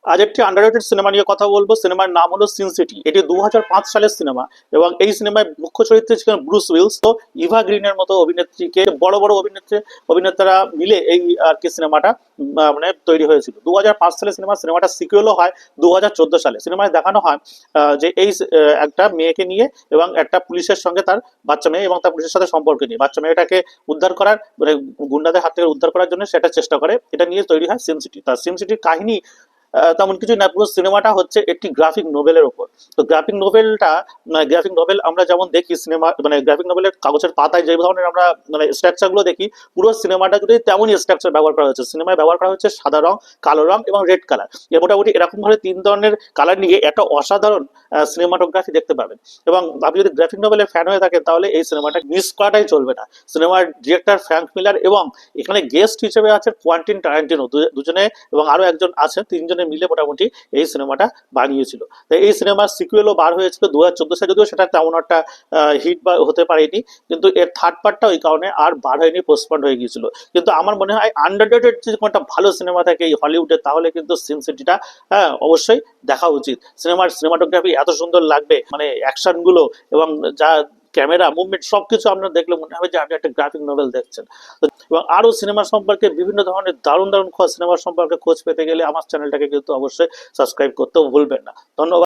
আজ একটি underrated cinema নিয়ে কথা বলবো। সিনেমার নাম হলো সিন সিটি। এটি 2005 সালের সিনেমা এবং এই সিনেমায় মুখ্য চরিত্রে ছিলেন ব্রুস উইলস তো ইভা গ্রিনের মতো অভিনেত্রীকে বড় বড় অভিনেতারা মিলে এই আর কি সিনেমাটা মানে তৈরি হয়েছিল 2005 সালে। সিনেমাটা সিকুয়েলও হয় 2014 সালে। সিনেমায় দেখানো হয় যে এই একটা মেয়েকে নিয়ে এবং একটা পুলিশের সঙ্গে তার বাচ্চা মেয়ে এবং তার পুলিশের সাথে সম্পর্ক নিয়ে বাচ্চা মেয়েটাকে উদ্ধার করার মানে গুন্ডাদের হাত থেকে উদ্ধার করার জন্য সেটা চেষ্টা করে। এটা নিয়ে তৈরি হয় সিন সিটি। তার সিন সিটির কাহিনী তেমন কিছু না, পুরো সিনেমাটা হচ্ছে একটি গ্রাফিক নোভেলের উপর। তো গ্রাফিক নোভেল আমরা যেমন দেখি সিনেমা মানে গ্রাফিক নোভেলের কাগজের পাতায় যে ধরনের আমরা মানে স্ট্রাকচার গুলো দেখি, পুরো সিনেমাটা জুড়ে তেমনই স্ট্রাকচার ব্যবহার করা হয়েছে। সিনেমায় ব্যবহার করা হচ্ছে সাদা রং, কালো রং এবং রেড কালার। মোটামুটি এরকম ভাবে তিন ধরনের কালার নিয়ে একটা অসাধারণ সিনেমাটোগ্রাফি দেখতে পাবেন। এবং আপনি যদি গ্রাফিক নোভেলের ফ্যান হয়ে থাকেন তাহলে এই সিনেমাটা মিস করাটাই চলবে না। সিনেমার ডিরেক্টর ফ্র্যাঙ্ক মিলার এবং এখানে গেস্ট হিসেবে আছেন কোয়ান্টিন টারান্টিনো, দুজনে এবং আরো একজন আছেন, তিনজনে মিলে মোটামুটি এই সিনেমাটা বানিয়েছিল। তো এই সিনেমার সিকুয়েলও বার হয়েছিল 2014 সালে, যদিও সেটা তেমন একটা হিট বা হতে পারেনি। কিন্তু এর থার্ড পার্টটা ওই কারণে আর বার হয়নি, পোস্টপন্ড হয়ে গিয়েছিল। কিন্তু আমার মনে হয় আন্ডাররেটেড যদি কোনো একটা ভালো সিনেমা থাকে এই হলিউডে তাহলে কিন্তু সিন সিটিটা অবশ্যই দেখা উচিত। সিনেমাটোগ্রাফি এত সুন্দর লাগবে, মানে অ্যাকশন গুলো এবং যা ক্যামেরা মুভমেন্ট সবকিছু আপনার দেখলে মনে হবে যে আপনি একটা গ্রাফিক নোভেল দেখছেন। এবং আরো সিনেমা সম্পর্কে বিভিন্ন ধরনের দারুণ দারুণ সিনেমা সম্পর্কে খোঁজ পেতে গেলে আমার চ্যানেলটাকে কিন্তু অবশ্যই সাবস্ক্রাইব করতেও ভুলবেন না। ধন্যবাদ।